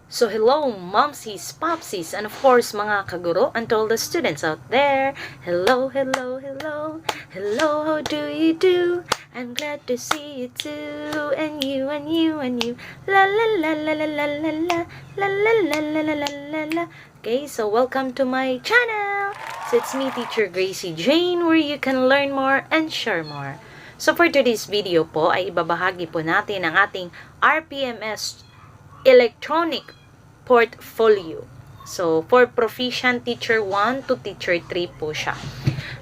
So hello, momsies, popsies, and of course mga kaguro and all the students out there. Hello, hello, hello, hello, how do you do? I'm glad to see you too, and you, and you, and you. La la la la la la la la la la la la la la la la. Okay, so welcome to my channel. So it's me, Teacher Gracy Jane, where you can learn more and share more. So for today's video po, ay ibabahagi po natin ang ating RPMS electronic portfolio. So, for Proficient Teacher 1 to Teacher 3 po siya.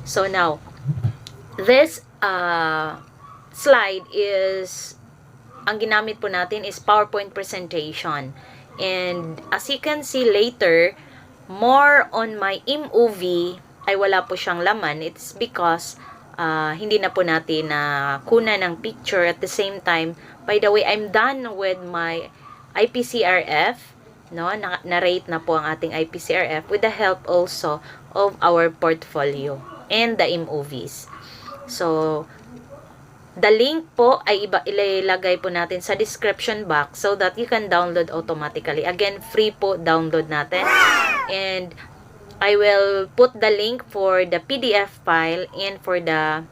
So, now, this slide is, ang ginamit po natin is PowerPoint presentation. And, as you can see later, more on my MOV, ay wala po siyang laman. It's because, hindi na po natin kunan ng picture. At the same time, by the way, I'm done with my Ipcrf. No, na-rate na po ang ating Ipcrf with the help also of our portfolio and the MOVs. So, the link po ay ilalagay po natin sa description box so that you can download automatically. Again, free po download natin. And I will put the link for the PDF file and for the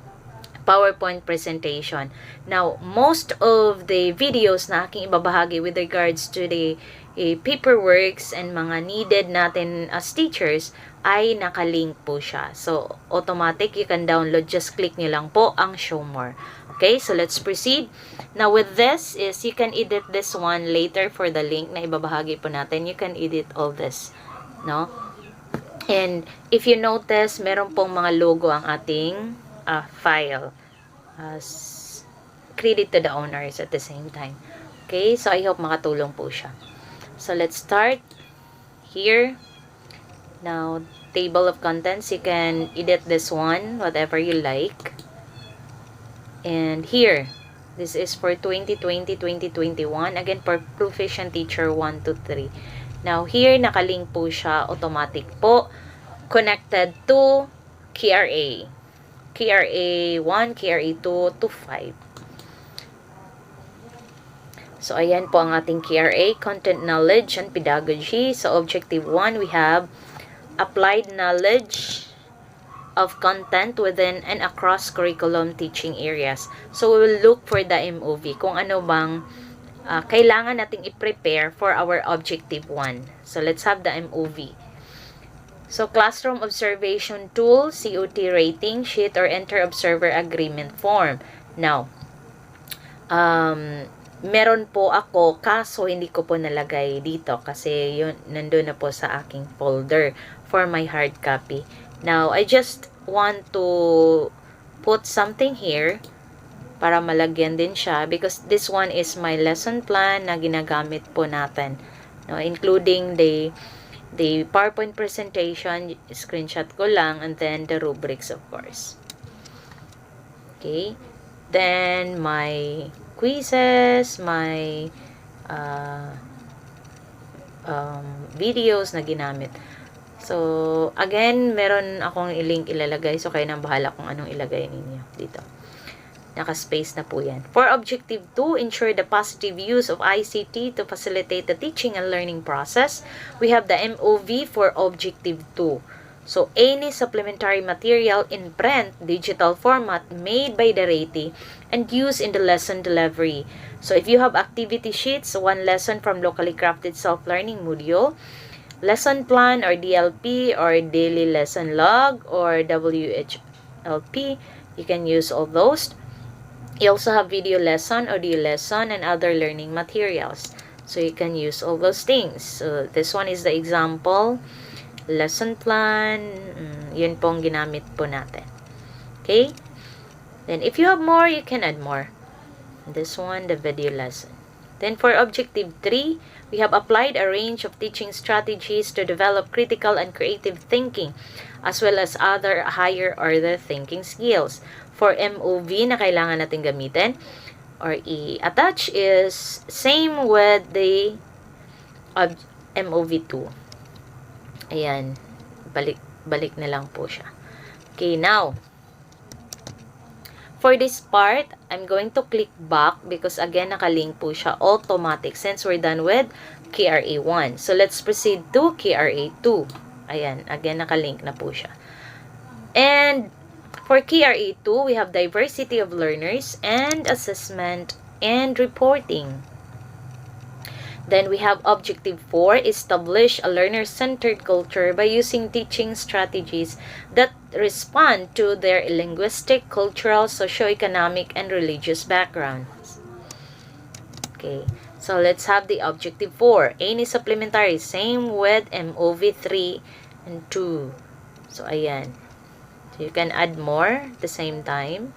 PowerPoint presentation. Now, most of the videos na aking ibabahagi with regards to the paperworks and mga needed natin as teachers ay nakalink po siya. So, automatic, you can download. Just click nyo lang po ang show more. Okay, so let's proceed. Now, with this is, you can edit this one later for the link na ibabahagi po natin. You can edit all this. No? And, if you notice, meron pong mga logo ang ating file. Credit to the owners at the same time. Okay, so I hope makatulong po siya. So, let's start here. Now, table of contents, you can edit this one, whatever you like. And here, this is for 2020-2021. Again, for Proficient Teacher 1 to 3. Now, here, nakalink po siya, automatic po, connected to KRA. KRA 1, KRA 2 to 5. So, ayan po ang ating KRA, Content Knowledge and Pedagogy. So, Objective 1, we have Applied Knowledge of Content within and across curriculum teaching areas. So, we will look for the MOV, kung ano bang kailangan nating i-prepare for our Objective 1. So, let's have the MOV. So, Classroom Observation Tool, COT Rating Sheet, or Enter Observer Agreement Form. Now, meron po ako, kaso hindi ko po nalagay dito kasi yun, nandun na po sa aking folder for my hard copy. Now, I just want to put something here para malagyan din siya because this one is my lesson plan na ginagamit po natin. No, including the PowerPoint presentation, screenshot ko lang, and then the rubrics, of course. Okay. Then, my quizzes, my videos na ginamit. So, again, meron akong i-link ilalagay. So, kayo nang bahala kung anong ilagay ninyo dito. Naka-space na po yan. For Objective 2, ensure the positive use of ICT to facilitate the teaching and learning process. We have the MOV for Objective 2. So, any supplementary material in print, digital format made by the RATI and used in the lesson delivery. So, if you have activity sheets, one lesson from locally crafted self-learning module, lesson plan or DLP or daily lesson log or WHLP, you can use all those. You also have video lesson, audio lesson, and other learning materials. So, you can use all those things. So, this one is the example. Lesson plan, yun pong ginamit po natin. Okay? Then, if you have more, you can add more. This one, the video lesson. Then, for Objective 3, we have applied a range of teaching strategies to develop critical and creative thinking, as well as other higher order thinking skills. For MOV na kailangan natin gamitin, or i-attach is same with the MOV2. Ayan, balik na lang po siya. Okay, now, for this part, I'm going to click back because again, nakalink po siya automatic since we're done with KRA 1. So, let's proceed to KRA 2. Ayan, again, nakalink na po siya. And for KRA 2, we have diversity of learners and assessment and reporting. Then we have Objective 4, establish a learner-centered culture by using teaching strategies that respond to their linguistic, cultural, socioeconomic, and religious backgrounds. Okay, so let's have the Objective 4. Any supplementary, same with MOV 3 and 2. So, ayan. So, you can add more at the same time.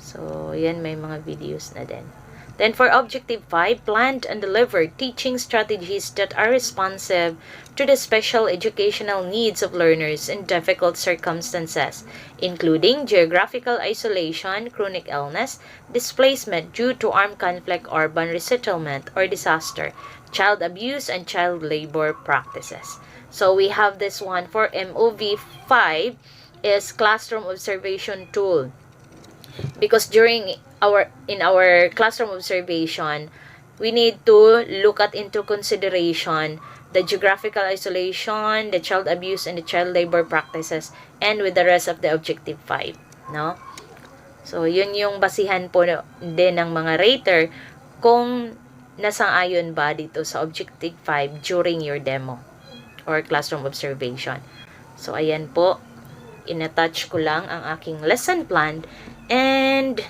So, ayan, may mga videos na din. Then for Objective 5, planned and delivered teaching strategies that are responsive to the special educational needs of learners in difficult circumstances, including geographical isolation, chronic illness, displacement due to armed conflict, urban resettlement, or disaster, child abuse, and child labor practices. So we have this one for MOV 5 is classroom observation tool. Because in our classroom observation, we need to look at into consideration the geographical isolation, the child abuse, and the child labor practices, and with the rest of the Objective 5, no? So, yun yung basihan po din ng mga rater kung nasang-ayon ba dito sa Objective 5 during your demo or classroom observation. So, ayan po, in-attach ko lang ang aking lesson plan and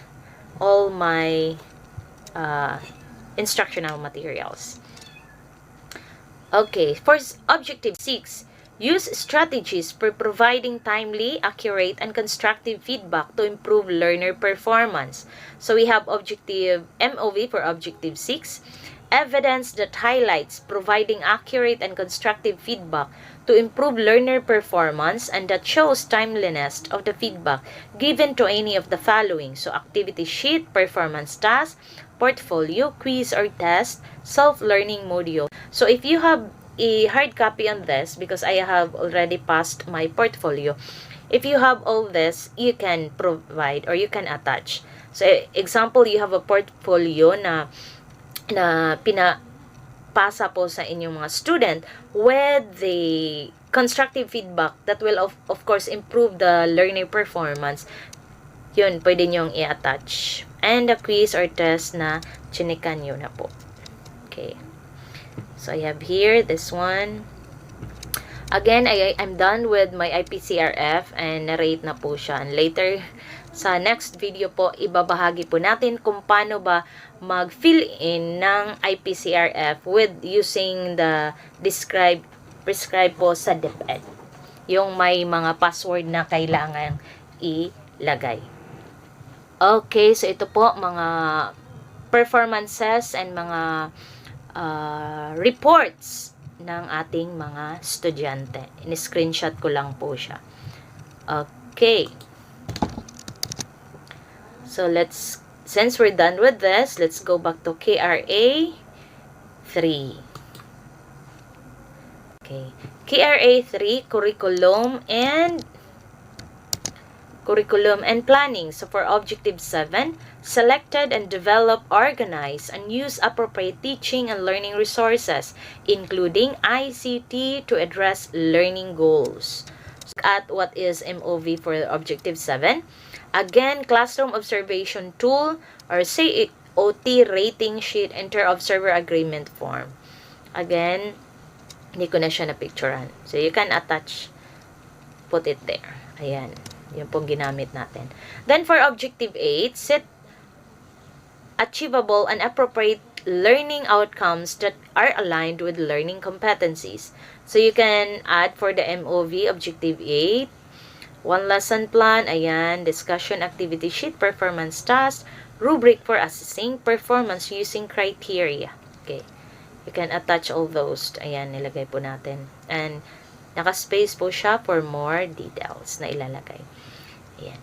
all my instructional materials. Okay, for Objective 6, use strategies for providing timely, accurate, and constructive feedback to improve learner performance. So we have Objective MOV for Objective 6, evidence that highlights providing accurate and constructive feedback to improve learner performance and that shows timeliness of the feedback given to any of the following. So, activity sheet, performance task, portfolio, quiz or test, self-learning module. So, if you have a hard copy on this, because I have already passed my portfolio, if you have all this, you can provide or you can attach. So, example, you have a portfolio na pinapasa po sa inyong mga student with the constructive feedback that will of course improve the learning performance. Yun, pwede nyong i-attach. And the quiz or test na chinikan nyo na po. Okay. So, I have here this one. Again, I'm done with my Ipcrf and narrate na po siya. And later, sa next video po, ibabahagi po natin kung paano ba mag-fill in ng Ipcrf with using the prescribe po sa DepEd. Yung may mga password na kailangan ilagay. Okay, so ito po mga performances and mga reports ng ating mga estudyante. In-screenshot ko lang po siya. Okay. So, since we're done with this, let's go back to KRA 3. Okay. KRA 3, curriculum and planning. So, for Objective 7, selected and develop, organize, and use appropriate teaching and learning resources, including ICT to address learning goals. Look at what is MOV for Objective 7. Again, classroom observation tool or say OT rating sheet inter-observer agreement form. Again, hindi ko na siya na-picturean. So, you can attach, put it there. Ayan. Yun pong ginamit natin. Then, for Objective 8, set achievable and appropriate learning outcomes that are aligned with learning competencies. So, you can add for the MOV, Objective 8, one lesson plan, ayan, discussion activity sheet, performance task, rubric for assessing performance using criteria. Okay. You can attach all those. Ayan, nilagay po natin. And, naka-space po siya for more details na ilalagay. Ayan.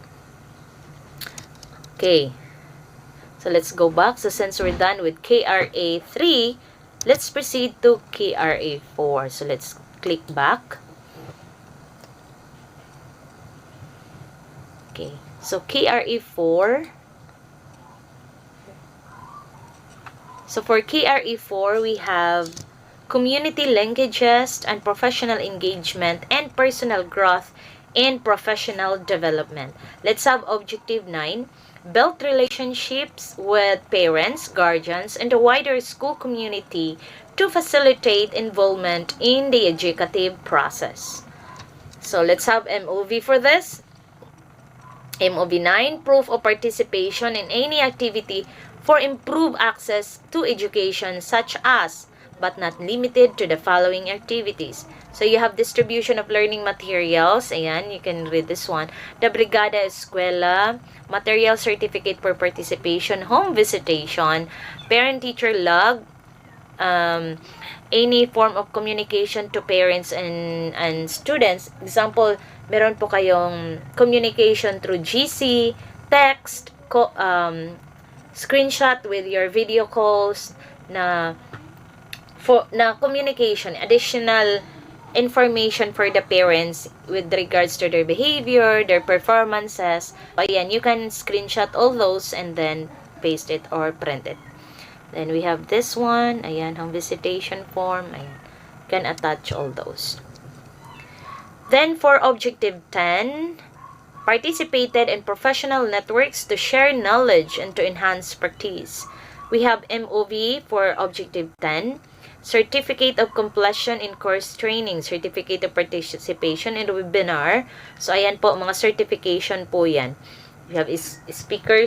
Okay. So, let's go back. So, since we're done with KRA 3, let's proceed to KRA 4. So, let's click back. Okay. So, KRA 4. So, for KRA 4, we have community linkages, and professional engagement, and personal growth and professional development. Let's have objective 9. Build relationships with parents, guardians, and the wider school community to facilitate involvement in the educative process. So let's have MOV for this. MOV 9, proof of participation in any activity for improved access to education such as, but not limited to, the following activities. So you have distribution of learning materials. Ayan, you can read this one. The Brigada Eskwela, material certificate for participation, home visitation, parent-teacher log, any form of communication to parents and students. Example, meron po kayong communication through GC, text, screenshot with your video calls na communication, additional information for the parents with regards to their behavior, their performances. Ayan, you can screenshot all those and then paste it or print it. Then we have this one. Ayan, home visitation form. Ayan, you can attach all those. Then for objective 10, participated in professional networks to share knowledge and to enhance practice. We have MOV for objective 10. Certificate of completion in course training, certificate of participation in webinar. So, ayan po, mga certification po yan. We have speaker,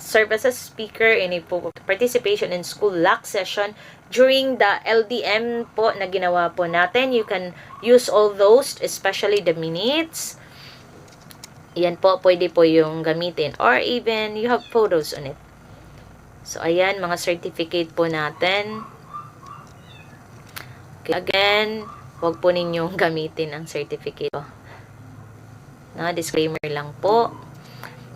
serve as a speaker in a participation in school LAC session during the LDM po na ginawa po natin. You can use all those, especially the minutes. Yan po, pwede po yung gamitin. Or even, you have photos on it. So, ayan, mga certificate po natin. Okay. Again, huwag po ninyong gamitin ang certificate. No, disclaimer lang po.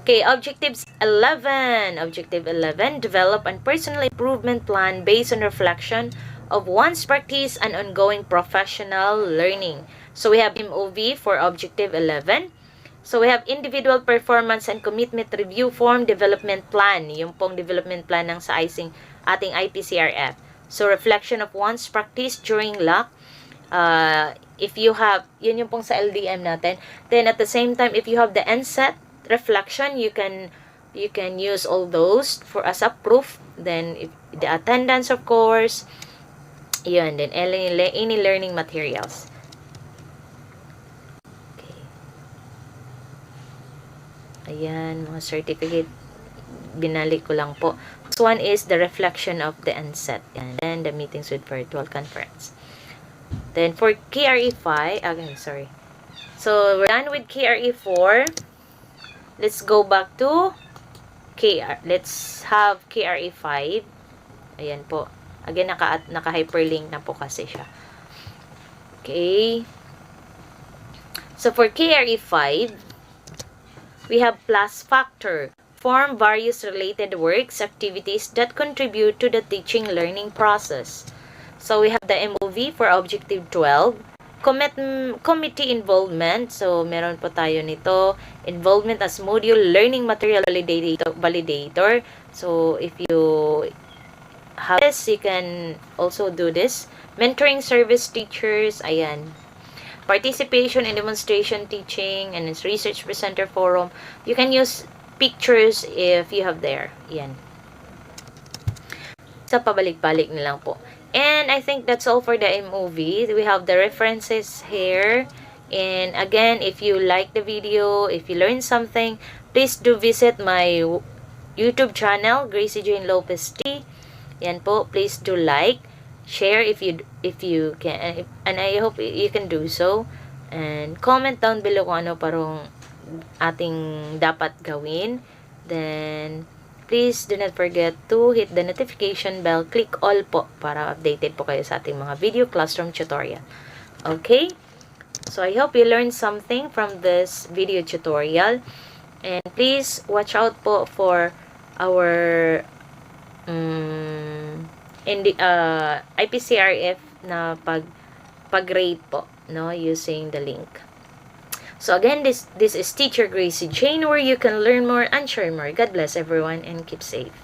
Okay, objectives 11. Objective 11, develop a personal improvement plan based on reflection of one's practice and ongoing professional learning. So, we have MOV for objective 11. So, we have individual performance and commitment review form development plan. Yung pong development plan ng sa ating Ipcrf. So, reflection of one's practice during LAC. If you have, yun yung pong sa LDM natin. Then, at the same time, if you have the NSET reflection, you can use all those for as a proof. Then, if the attendance, of course. Yun, then any learning materials. Okay. Ayan, mga certificate. Binalik ko lang po. Next one is the reflection of the NSET and then the meetings with virtual conference. Then for KRE5, okay, sorry. So we're done with KRE4. Let's go back to let's have KRE5. Ayan po. Again, naka-hyperlink na po kasi siya. Okay. So for KRE5, we have plus factor. Form various related works, activities that contribute to the teaching learning process. So, we have the MOV for objective 12. Committee involvement. So, meron po tayo nito. Involvement as module learning material validator. So, if you have this, you can also do this. Mentoring service teachers. Ayan. Participation in demonstration teaching and its research presenter forum. You can use pictures if you have there. Yan. Sa pabalik-balik na lang po. And I think that's all for the MOV. We have the references here. And again, if you like the video, if you learned something, please do visit my YouTube channel, Gracy Jane Lopez T. Yan po. Please do like, share if you can. And I hope you can do so. And comment down below kung ano parang ating dapat gawin. Then, please do not forget to hit the notification bell. Click all po para updated po kayo sa ating mga video classroom tutorial. Okay? So, I hope you learned something from this video tutorial. And please watch out po for our Ipcrf na pag-rate po, no, using the link. So again, this is Teacher Gracy Jane, where you can learn more and share more. God bless everyone and keep safe.